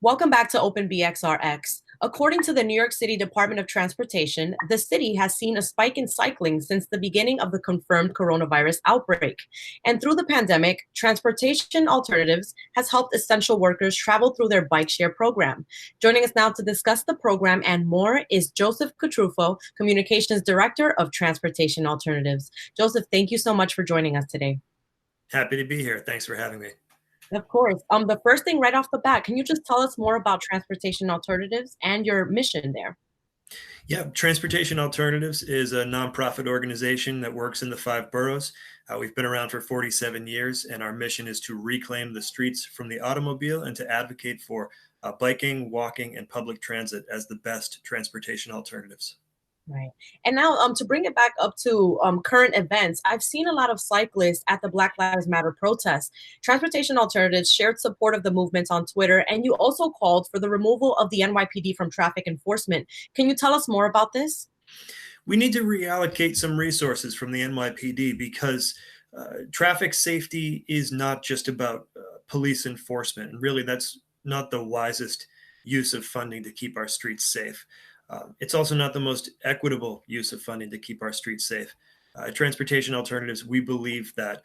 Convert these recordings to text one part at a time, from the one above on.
Welcome back to Open BXRx. According to the New York City Department of Transportation, the city has seen a spike in cycling since the beginning of the confirmed coronavirus outbreak. And through the pandemic, Transportation Alternatives has helped essential workers travel through their bike share program. Joining us now to discuss the program and more is Joseph Cutrufo, Communications Director of Transportation Alternatives. Joseph, thank you so much for joining us today. Happy to be here. Thanks for having me. Of course. The first thing right off the bat, can you just tell us more about Transportation Alternatives and your mission there? Yeah, Transportation Alternatives is a nonprofit organization that works in the five boroughs. We've been around for 47 years, and our mission is to reclaim the streets from the automobile and to advocate for biking, walking, and public transit as the best transportation alternatives. Right. And now, to bring it back up to current events, I've seen a lot of cyclists at the Black Lives Matter protests. Transportation Alternatives shared support of the movements on Twitter, and you also called for the removal of the NYPD from traffic enforcement. Can you tell us more about this? We need to reallocate some resources from the NYPD because traffic safety is not just about police enforcement. And really, that's not the wisest use of funding to keep our streets safe. It's also not the most equitable use of funding to keep our streets safe. Transportation Alternatives, we believe that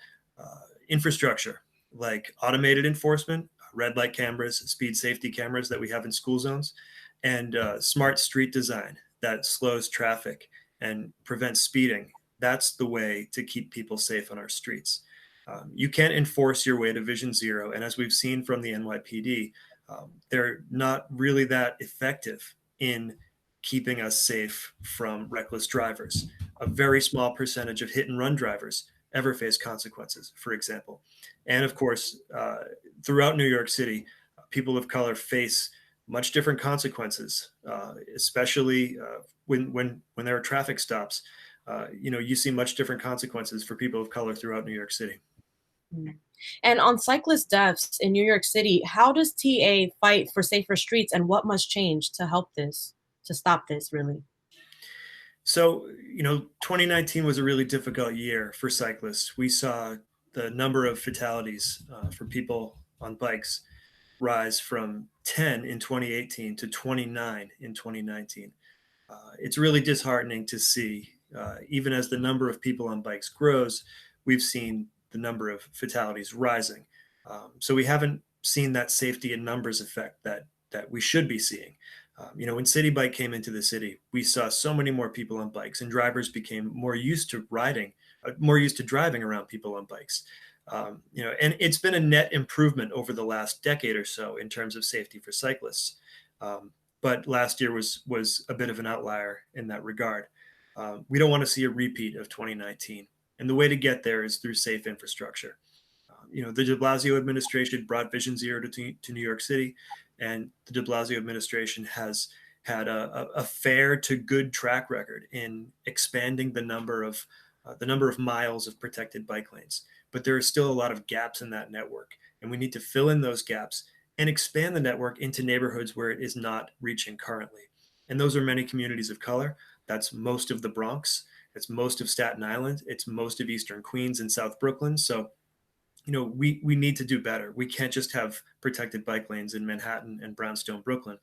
infrastructure like automated enforcement, red light cameras, speed safety cameras that we have in school zones, and smart street design that slows traffic and prevents speeding. That's the way to keep people safe on our streets. You can't enforce your way to Vision Zero. And as we've seen from the NYPD, they're not really that effective in keeping us safe from reckless drivers. A very small percentage of hit and run drivers ever face consequences, for example. And of course, throughout New York City, people of color face much different consequences, especially when there are traffic stops. You see much different consequences for people of color throughout New York City. Mm. And on cyclist deaths in New York City, how does TA fight for safer streets and what must change to help this, to stop this really? So, 2019 was a really difficult year for cyclists. We saw the number of fatalities for people on bikes rise from 10 in 2018 to 29 in 2019. It's really disheartening to see, even as the number of people on bikes grows, we've seen the number of fatalities rising. So we haven't seen that safety in numbers effect that we should be seeing. When City Bike came into the city, we saw so many more people on bikes, and drivers became more used to riding, more used to driving around people on bikes. And it's been a net improvement over the last decade or so in terms of safety for cyclists. But last year was a bit of an outlier in that regard. We don't want to see a repeat of 2019, and the way to get there is through safe infrastructure. The De Blasio administration brought Vision Zero to New York City, and the De Blasio administration has had a fair to good track record in expanding the number of miles of protected bike lanes. But there are still a lot of gaps in that network, and we need to fill in those gaps and expand the network into neighborhoods where it is not reaching currently. And those are many communities of color. That's most of the Bronx. It's most of Staten Island. It's most of Eastern Queens and South Brooklyn. So we need to do better. We can't just have protected bike lanes in Manhattan and Brownstone, Brooklyn.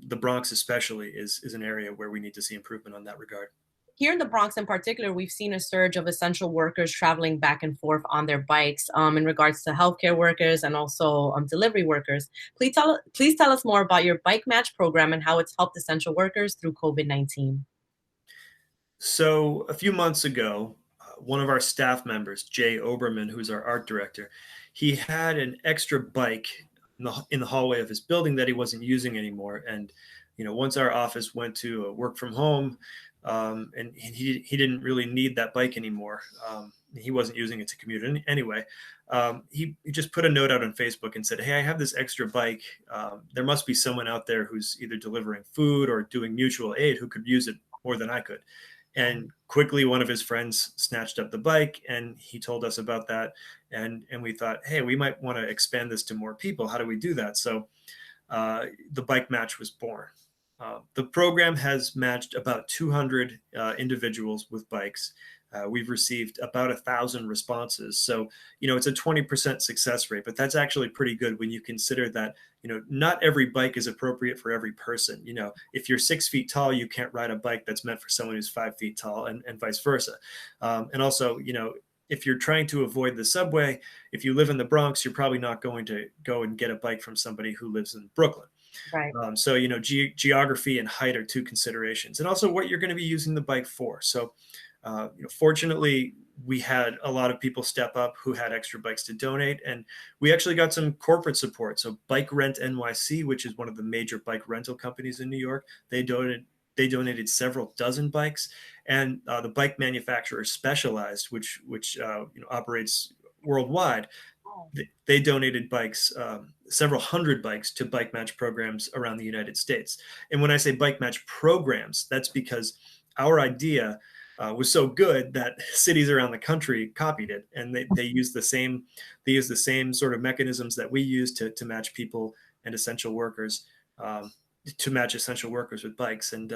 The Bronx especially is an area where we need to see improvement on that regard. Here in the Bronx in particular, we've seen a surge of essential workers traveling back and forth on their bikes in regards to healthcare workers and also delivery workers. Please tell us more about your Bike Match program and how it's helped essential workers through COVID-19. So a few months ago, one of our staff members, Jay Oberman, who's our art director, he had an extra bike in the hallway of his building that he wasn't using anymore. And once our office went to work from home, and he didn't really need that bike anymore. He wasn't using it to commute anyway. He just put a note out on Facebook and said, "Hey, I have this extra bike. There must be someone out there who's either delivering food or doing mutual aid who could use it more than I could." And quickly, one of his friends snatched up the bike, and he told us about that. And we thought, hey, we might want to expand this to more people. How do we do that? So the Bike Match was born. The program has matched about 200 individuals with bikes. We've received about 1,000 responses. So, it's a 20% success rate, but that's actually pretty good when you consider that, not every bike is appropriate for every person. If you're 6 feet tall, you can't ride a bike that's meant for someone who's 5 feet tall, and vice versa. And also, if you're trying to avoid the subway, if you live in the Bronx, you're probably not going to go and get a bike from somebody who lives in Brooklyn. Right. So, geography and height are two considerations, and also what you're going to be using the bike for. So, fortunately, we had a lot of people step up who had extra bikes to donate, and we actually got some corporate support. So Bike Rent NYC, which is one of the major bike rental companies in New York, they donated several dozen bikes, and the bike manufacturer Specialized, which operates worldwide, Oh. they donated bikes, several hundred bikes, to bike match programs around the United States. And when I say bike match programs, that's because our idea was so good that cities around the country copied it, and they use the same sort of mechanisms that we use to match people and essential workers, to match essential workers with bikes. And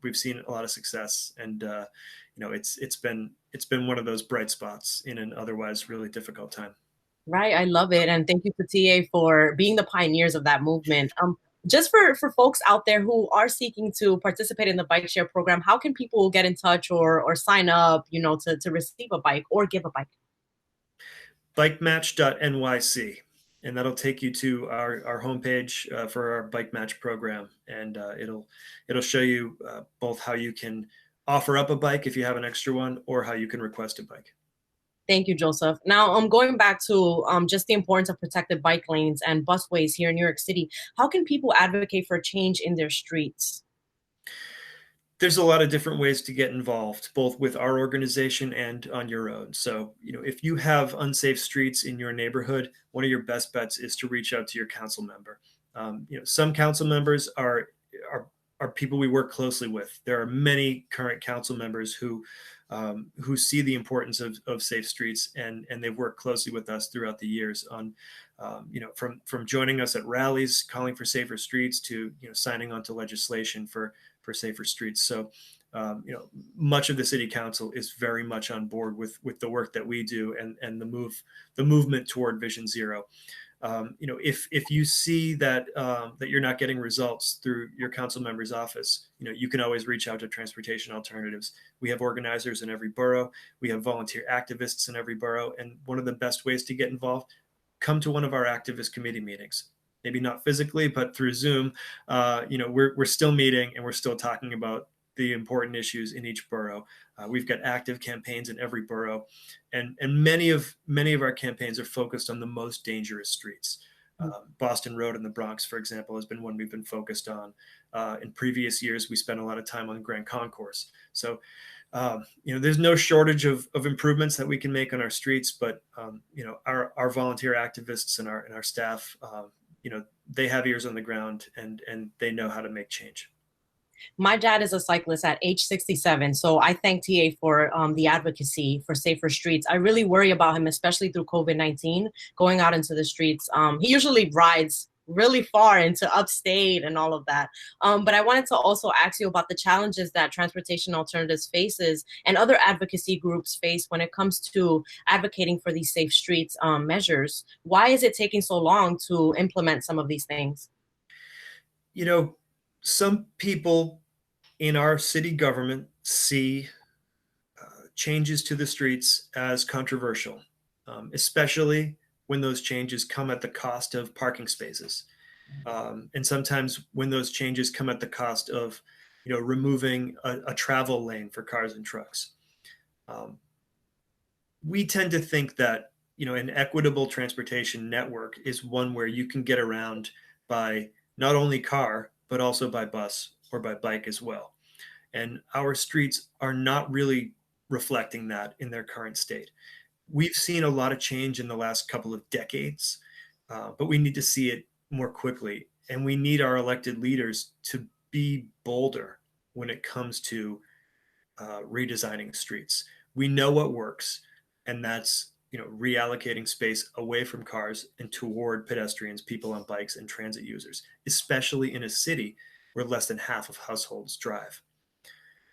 we've seen a lot of success, and it's been one of those bright spots in an otherwise really difficult time. Right, I love it, and thank you to TA for being the pioneers of that movement. Just for folks out there who are seeking to participate in the bike share program, how can people get in touch or sign up, to receive a bike or give a bike? Bikematch.nyc, and that'll take you to our homepage for our bike match program, and it'll show you both how you can offer up a bike if you have an extra one, or how you can request a bike. Thank you, Joseph. Now, I'm going back to just the importance of protected bike lanes and busways here in New York City. How can people advocate for change in their streets? There's a lot of different ways to get involved, both with our organization and on your own. So, if you have unsafe streets in your neighborhood, one of your best bets is to reach out to your council member. Some council members are people we work closely with. There are many current council members who see the importance of safe streets, and they've worked closely with us throughout the years on, from joining us at rallies calling for safer streets to signing on to legislation for safer streets. So, much of the city council is very much on board with the work that we do, and the movement toward Vision Zero. If you see that you're not getting results through your council member's office, you can always reach out to Transportation Alternatives. We have organizers in every borough. We have volunteer activists in every borough. And one of the best ways to get involved, come to one of our activist committee meetings. Maybe not physically, but through Zoom. We're still meeting, and we're still talking about the important issues in each borough. We've got active campaigns in every borough, and many of our campaigns are focused on the most dangerous streets. Boston Road in the Bronx, for example, has been one we've been focused on. In previous years, we spent a lot of time on Grand Concourse. So, there's no shortage of improvements that we can make on our streets, but our volunteer activists and our staff, they have ears on the ground, and they know how to make change. My dad is a cyclist at age 67, so I thank TA for the advocacy for safer streets. I really worry about him, especially through COVID-19, going out into the streets. He usually rides really far into upstate and all of that. But I wanted to also ask you about the challenges that Transportation Alternatives faces and other advocacy groups face when it comes to advocating for these safe streets measures. Why is it taking so long to implement some of these things? Some people in our city government see changes to the streets as controversial, especially when those changes come at the cost of parking spaces. And sometimes when those changes come at the cost of, removing a travel lane for cars and trucks. We tend to think that, an equitable transportation network is one where you can get around by not only car, but also by bus or by bike as well. And our streets are not really reflecting that in their current state. We've seen a lot of change in the last couple of decades, but we need to see it more quickly. And we need our elected leaders to be bolder when it comes to redesigning streets. We know what works, and that's reallocating space away from cars and toward pedestrians, people on bikes, and transit users, especially in a city where less than half of households drive.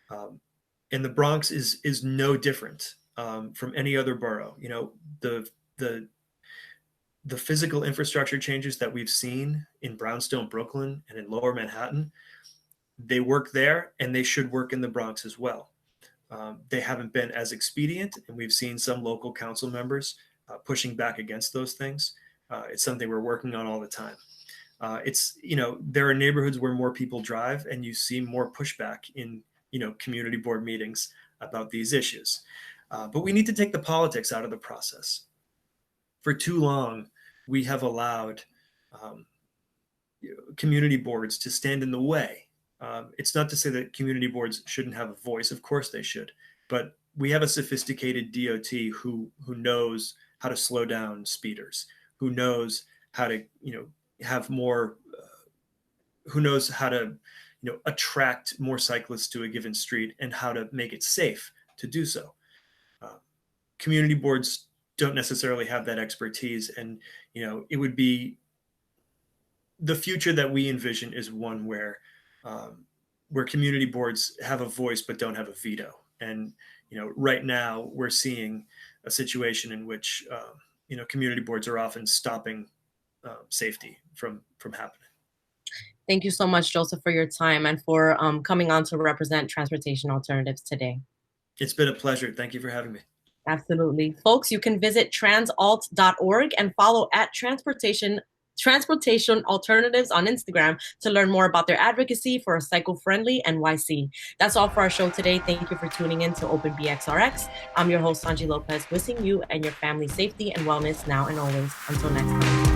And the Bronx is no different from any other borough. The the physical infrastructure changes that we've seen in Brownstone, Brooklyn, and in Lower Manhattan, they work there and they should work in the Bronx as well. They haven't been as expedient, and we've seen some local council members pushing back against those things. It's something we're working on all the time. There are neighborhoods where more people drive, and you see more pushback in, community board meetings about these issues. But we need to take the politics out of the process. For too long, we have allowed community boards to stand in the way. It's not to say that community boards shouldn't have a voice. Of course they should. But we have a sophisticated DOT who knows how to slow down speeders, who knows how to, have more, who knows how to, attract more cyclists to a given street and how to make it safe to do so. Community boards don't necessarily have that expertise, and it would be the future that we envision is one where community boards have a voice but don't have a veto. And right now we're seeing a situation in which community boards are often stopping safety from happening. Thank you so much, Joseph, for your time and for coming on to represent transportation alternatives today. It's been a pleasure. Thank you for having me. Absolutely. Folks, you can visit transalt.org and follow at Transportation Alternatives on Instagram to learn more about their advocacy for a cycle-friendly NYC. That's all for our show today. Thank you for tuning in to Open BXRx. I'm your host, Sonyi Lopez, wishing you and your family safety and wellness now and always. Until next time.